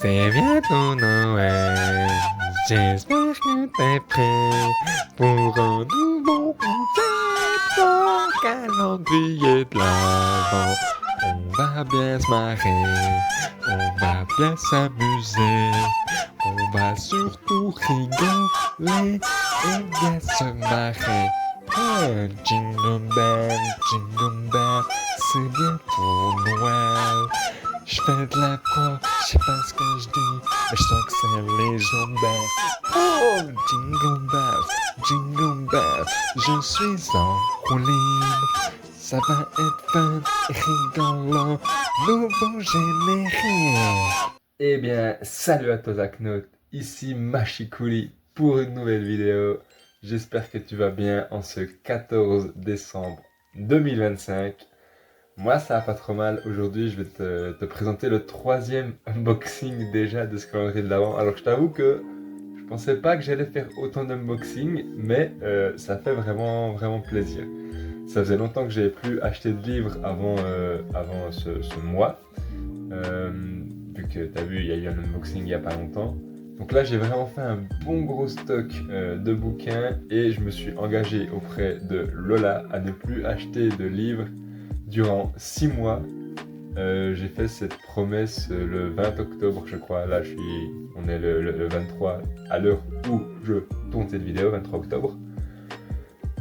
C'est bientôt Noël, j'espère que t'es prêt pour un nouveau concept en calendrier de l'Avent. On va bien se marrer, on va bien s'amuser, on va surtout rigoler et bien se marrer. Jingle bell, c'est bientôt Noël. Je fais de la pro, je sais pas ce que je dis, mais je sens que c'est légendaire. Oh, jingle bells, je suis en roue libre. Ça va être fun et rigolant, nouveau générique. Eh bien, salut à toi Zaknote, ici Machikouli pour une nouvelle vidéo. J'espère que tu vas bien en ce 14 décembre 2025. Moi, ça va pas trop mal. Aujourd'hui, je vais te présenter le troisième unboxing déjà de ce calendrier de l'Avent. Alors, je t'avoue que je pensais pas que j'allais faire autant d'unboxing, mais ça fait vraiment, vraiment plaisir. Ça faisait longtemps que j'avais plus acheté de livres avant ce mois. Vu que tu as vu, il y a eu un unboxing il y a pas longtemps. Donc là, j'ai vraiment fait un bon gros stock de bouquins et je me suis engagé auprès de Lola à ne plus acheter de livres durant 6 mois. J'ai fait cette promesse le 20 octobre, je crois. Là, on est le 23 à l'heure où je tourne cette vidéo, 23 octobre.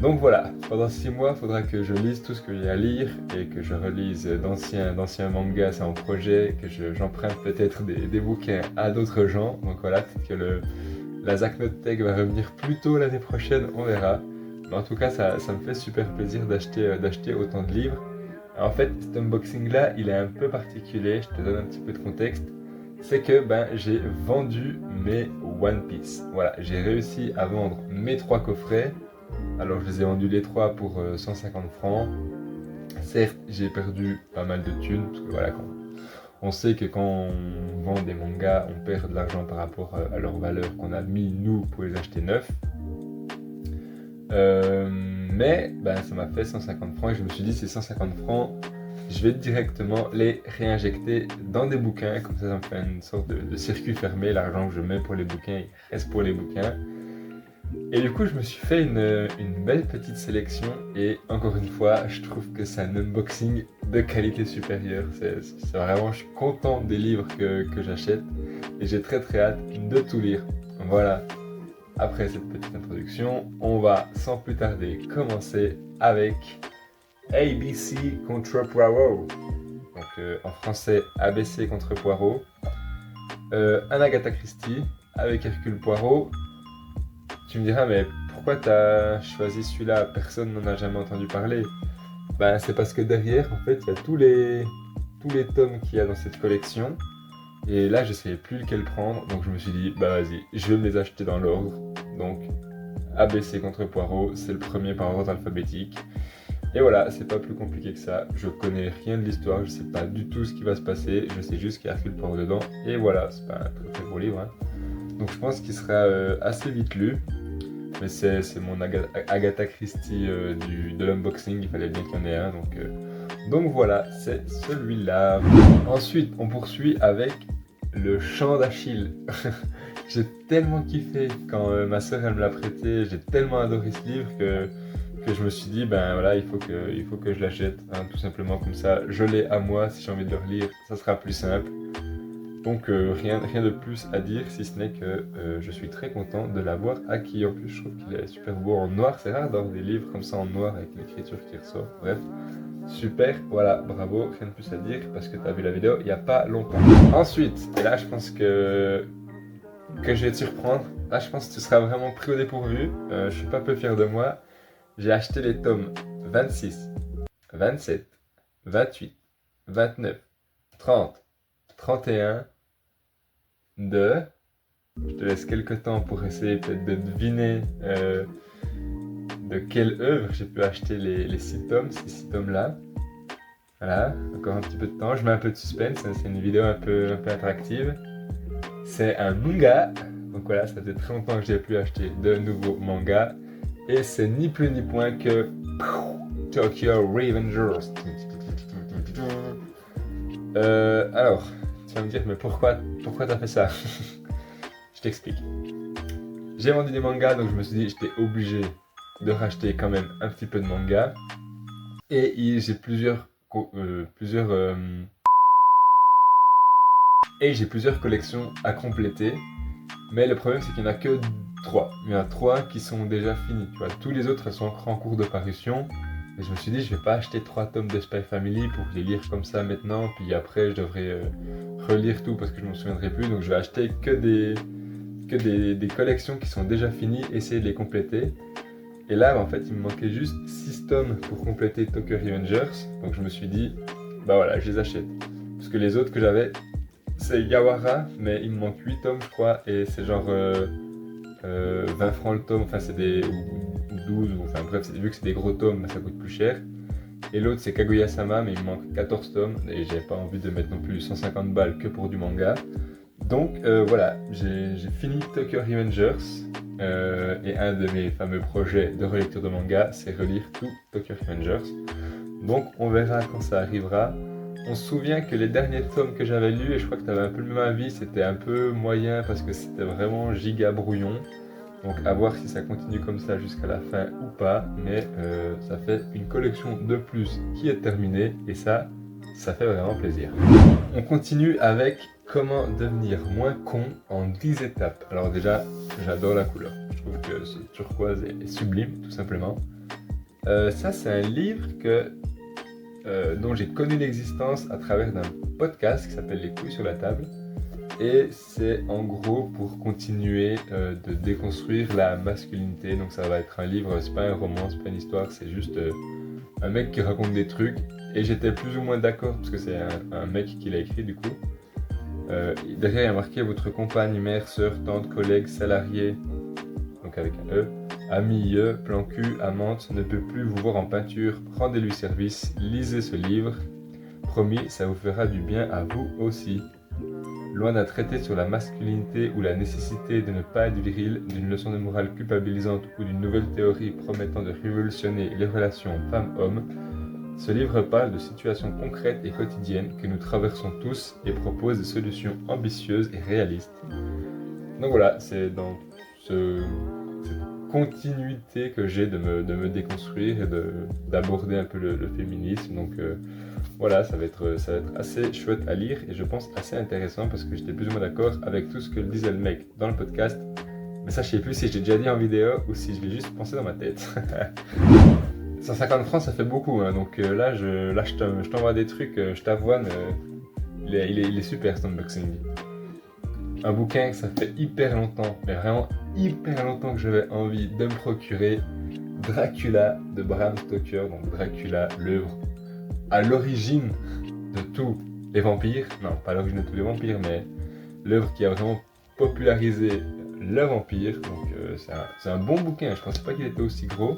Donc voilà, pendant 6 mois, il faudra que je lise tout ce que j'ai à lire et que je relise d'anciens mangas, c'est en projet, que j'emprunte peut-être des bouquins à d'autres gens. Donc voilà, peut-être que la Zaknote Tech va revenir plus tôt l'année prochaine, on verra. Mais en tout cas, ça me fait super plaisir d'acheter autant de livres. Alors en fait, cet unboxing-là, il est un peu particulier, je te donne un petit peu de contexte. C'est que j'ai vendu mes One Piece. Voilà, j'ai réussi à vendre mes 3 coffrets. Alors je les ai vendus les 3 pour 150 francs. Certes, j'ai perdu pas mal de thunes, parce que voilà, on sait que quand on vend des mangas, on perd de l'argent par rapport à leur valeur qu'on a mis nous pour les acheter neufs. Mais ça m'a fait 150 francs et je me suis dit ces 150 francs, je vais directement les réinjecter dans des bouquins, comme ça me fait une sorte de circuit fermé, l'argent que je mets pour les bouquins, il reste pour les bouquins. Et du coup, je me suis fait une belle petite sélection et encore une fois, je trouve que c'est un unboxing de qualité supérieure. C'est vraiment, je suis content des livres que j'achète et j'ai très hâte de tout lire. Voilà. Après cette petite introduction, on va sans plus tarder commencer avec ABC contre Poirot. Donc en français, ABC contre Poirot. Un Agatha Christie avec Hercule Poirot. Tu me diras, mais pourquoi t'as choisi celui-là? Personne n'en a jamais entendu parler. C'est parce que derrière, en fait, il y a tous les tomes qu'il y a dans cette collection. Et là, je savais plus lequel prendre, donc je me suis dit, vas-y, je vais me les acheter dans l'ordre. Donc, ABC contre Poirot, c'est le premier par ordre alphabétique. Et voilà, c'est pas plus compliqué que ça. Je connais rien de l'histoire, je sais pas du tout ce qui va se passer. Je sais juste qu'il y a Hercule Poirot dedans. Et voilà, c'est pas un très très gros livre. Hein. Donc, je pense qu'il sera assez vite lu. Mais c'est mon Agatha Christie de l'unboxing, il fallait bien qu'il y en ait un. Donc voilà, c'est celui-là. Ensuite, on poursuit avec le Chant d'Achille. J'ai tellement kiffé quand ma soeur elle me l'a prêté, j'ai tellement adoré ce livre que je me suis dit, voilà, il faut que je l'achète, hein, tout simplement comme ça. Je l'ai à moi, si j'ai envie de le relire, ça sera plus simple. Donc rien de plus à dire, si ce n'est que je suis très content de l'avoir acquis. En plus, je trouve qu'il est super beau en noir. C'est rare d'avoir des livres comme ça en noir avec l'écriture qui ressort. Bref, super, voilà, bravo, rien de plus à dire parce que tu as vu la vidéo il n'y a pas longtemps. Ensuite, et là je pense que je vais te surprendre. Là je pense que tu seras vraiment pris au dépourvu. Je suis pas peu fier de moi. J'ai acheté les tomes 26, 27, 28, 29, 30, 31 de... Je te laisse quelques temps pour essayer peut-être de deviner de quelle œuvre j'ai pu acheter les 6 tomes, ces 6 tomes-là. Voilà, encore un petit peu de temps, je mets un peu de suspense, c'est une vidéo un peu attractive. C'est un manga, donc voilà, ça fait très longtemps que j'ai pu acheter de nouveaux mangas. Et c'est ni plus ni moins que Tokyo Revengers. Alors, Tu vas me dire, mais pourquoi t'as fait ça? Je t'explique. J'ai vendu des mangas, donc je me suis dit, j'étais obligé de racheter quand même un petit peu de manga. Et j'ai plusieurs collections à compléter. Mais le problème, c'est qu'il n'y en a que 3. Il y en a 3 qui sont déjà finis. Tu vois. Tous les autres, elles sont encore en cours de parution. Et je me suis dit, je vais pas acheter 3 tomes de Spy Family pour les lire comme ça maintenant. Puis après, je devrais relire tout parce que je ne m'en souviendrai plus. Donc je vais acheter que des collections qui sont déjà finies, essayer de les compléter. Et là, en fait, il me manquait juste 6 tomes pour compléter Tokyo Revengers. Donc je me suis dit, bah voilà, je les achète. Parce que les autres que j'avais, c'est Yawara, mais il me manque 8 tomes, je crois. Et c'est genre 20 francs le tome, enfin c'est des... ou 12, enfin bref, vu que c'est des gros tomes, ça coûte plus cher. Et l'autre c'est Kaguya-sama, mais il me manque 14 tomes. Et j'avais pas envie de mettre non plus 150 balles que pour du manga. Donc voilà, j'ai fini Tokyo Revengers. Et un de mes fameux projets de relecture de manga, c'est relire tout Tokyo Revengers. Donc on verra quand ça arrivera. On se souvient que les derniers tomes que j'avais lus, et je crois que tu avais un peu le même avis, c'était un peu moyen parce que c'était vraiment giga brouillon. Donc à voir si ça continue comme ça jusqu'à la fin ou pas. Mais ça fait une collection de plus qui est terminée et ça fait vraiment plaisir. On continue avec comment devenir moins con en 10 étapes. Alors déjà, j'adore la couleur. Je trouve que ce turquoise est sublime, tout simplement. Ça, c'est un livre dont j'ai connu l'existence à travers d'un podcast qui s'appelle Les couilles sur la table. Et c'est en gros pour continuer de déconstruire la masculinité. Donc ça va être un livre, c'est pas un roman, c'est pas une histoire, c'est juste un mec qui raconte des trucs. Et j'étais plus ou moins d'accord, parce que c'est un mec qui l'a écrit du coup. Derrière il y a marqué votre compagne, mère, sœur, tante, collègue, salarié, donc avec un E, ami, plan cul, amante, ne peut plus vous voir en peinture, rendez-lui service, lisez ce livre, promis, ça vous fera du bien à vous aussi. Loin d'un traité sur la masculinité ou la nécessité de ne pas être viril, d'une leçon de morale culpabilisante ou d'une nouvelle théorie promettant de révolutionner les relations femmes-hommes, ce livre parle de situations concrètes et quotidiennes que nous traversons tous et propose des solutions ambitieuses et réalistes. Donc voilà, c'est dans cette continuité que j'ai de me déconstruire et d'aborder un peu le féminisme. Donc voilà, ça va être assez chouette à lire et je pense assez intéressant parce que j'étais plus ou moins d'accord avec tout ce que disait le mec dans le podcast. Mais ça, je sais plus si j'ai déjà dit en vidéo ou si je l'ai juste pensé dans ma tête. 150 francs, ça fait beaucoup, hein. Donc là, je t'envoie des trucs, je t'avoine, il est super cet unboxing. Un bouquin que ça fait hyper longtemps, mais vraiment hyper longtemps que j'avais envie de me procurer. Dracula de Bram Stoker, donc Dracula, l'œuvre à l'origine de tous les vampires. Non, pas à l'origine de tous les vampires, mais l'œuvre qui a vraiment popularisé le vampire. Donc c'est un bon bouquin, je pensais pas qu'il était aussi gros.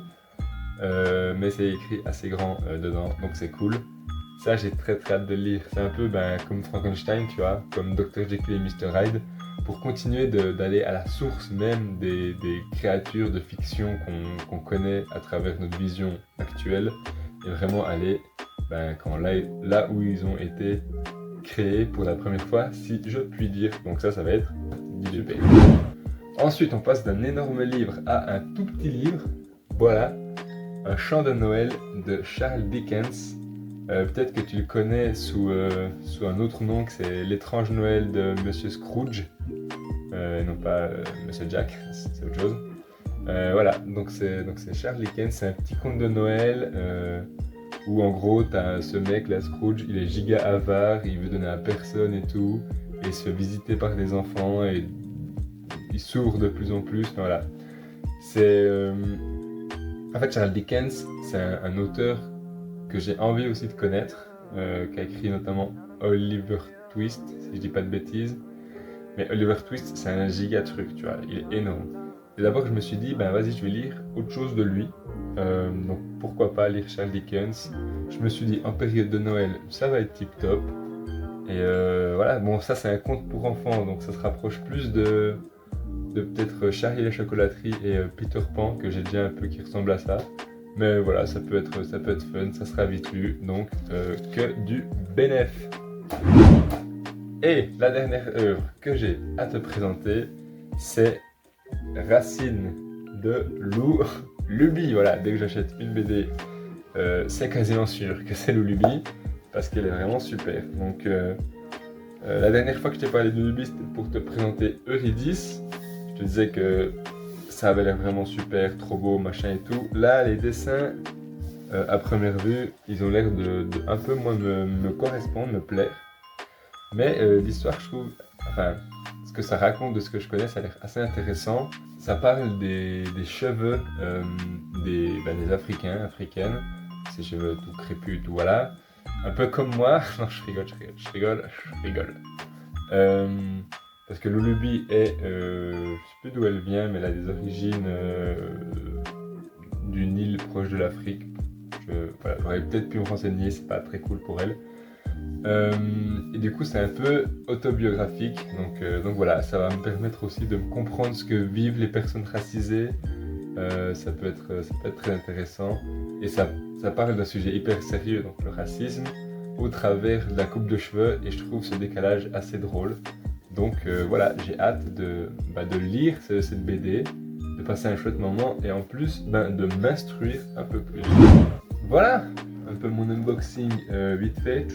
Mais c'est écrit assez grand dedans, donc c'est cool. Ça, j'ai très hâte de le lire. C'est un peu comme Frankenstein, tu vois, comme Dr. Jekyll et Mr. Hyde, pour continuer d'aller à la source même des créatures de fiction qu'on connaît à travers notre vision actuelle, et vraiment aller là où ils ont été créés pour la première fois, si je puis dire. Donc ça va être super. Ensuite, on passe d'un énorme livre à un tout petit livre. Voilà. Un chant de Noël de Charles Dickens. Peut-être que tu le connais sous un autre nom, que c'est L'étrange Noël de Monsieur Scrooge, non pas Monsieur Jack, c'est autre chose. Voilà, donc c'est Charles Dickens, c'est un petit conte de Noël où en gros t'as ce mec là, Scrooge, il est giga avare, il veut donner à personne et tout, et il se fait visiter par des enfants et il s'ouvre de plus en plus. Voilà, c'est en fait, Charles Dickens, c'est un auteur que j'ai envie aussi de connaître, qui a écrit notamment Oliver Twist, si je dis pas de bêtises. Mais Oliver Twist, c'est un giga truc, tu vois, il est énorme. Et d'abord, je me suis dit, vas-y, je vais lire autre chose de lui. Donc, pourquoi pas lire Charles Dickens. Je me suis dit, en période de Noël, ça va être tip top. Et voilà, bon, ça, c'est un conte pour enfants, donc ça se rapproche plus de peut-être Charlie et la chocolaterie et Peter Pan, que j'ai déjà un peu qui ressemble à ça. Mais voilà, ça peut être fun, ça sera vite lu, donc que du bénéf. Et la dernière œuvre que j'ai à te présenter, c'est Racine de Lou Luby. Voilà, dès que j'achète une BD, c'est quasiment sûr que c'est Lou Luby, parce qu'elle est vraiment super. Donc, la dernière fois que je t'ai parlé de Luby, c'était pour te présenter Eurydice. Je te disais que ça avait l'air vraiment super, trop beau, machin et tout. Là, les dessins, à première vue, ils ont l'air de un peu moins me correspondre, me plaire. Mais l'histoire, je trouve, enfin, ce que ça raconte de ce que je connais, ça a l'air assez intéressant. Ça parle des cheveux des Africains, africaines, ces cheveux tout crépus, tout voilà. Un peu comme moi, non je rigole. Parce que Lulubi est, je sais plus d'où elle vient, mais elle a des origines d'une île proche de l'Afrique. Voilà, j'aurais peut-être pu me renseigner, c'est pas très cool pour elle. Et du coup c'est un peu autobiographique, donc voilà, ça va me permettre aussi de comprendre ce que vivent les personnes racisées. Ça peut être très intéressant, et ça parle d'un sujet hyper sérieux, donc le racisme, au travers de la coupe de cheveux, et je trouve ce décalage assez drôle. Donc voilà, j'ai hâte de lire cette BD, de passer un chouette moment, et en plus de m'instruire un peu plus. Voilà un peu mon unboxing vite fait.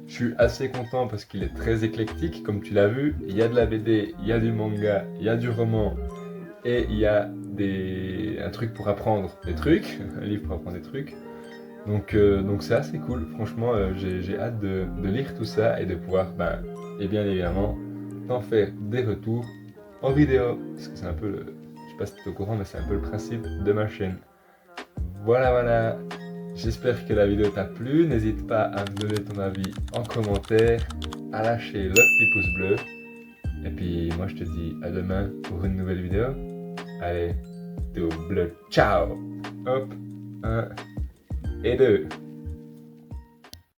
Je suis assez content parce qu'il est très éclectique, comme tu l'as vu. Il y a de la BD, il y a du manga, il y a du roman, et il y a un truc pour apprendre des trucs, un livre pour apprendre des trucs. Donc c'est assez cool, franchement j'ai hâte de lire tout ça et de pouvoir, et bien évidemment, t'en faire des retours en vidéo. Parce que c'est un peu je sais pas si tu es au courant, mais c'est un peu le principe de ma chaîne. Voilà. J'espère que la vidéo t'a plu, n'hésite pas à me donner ton avis en commentaire, à lâcher le petit pouce bleu. Et puis moi je te dis à demain pour une nouvelle vidéo. Allez, tout bleu, ciao. Hop, 1 et 2.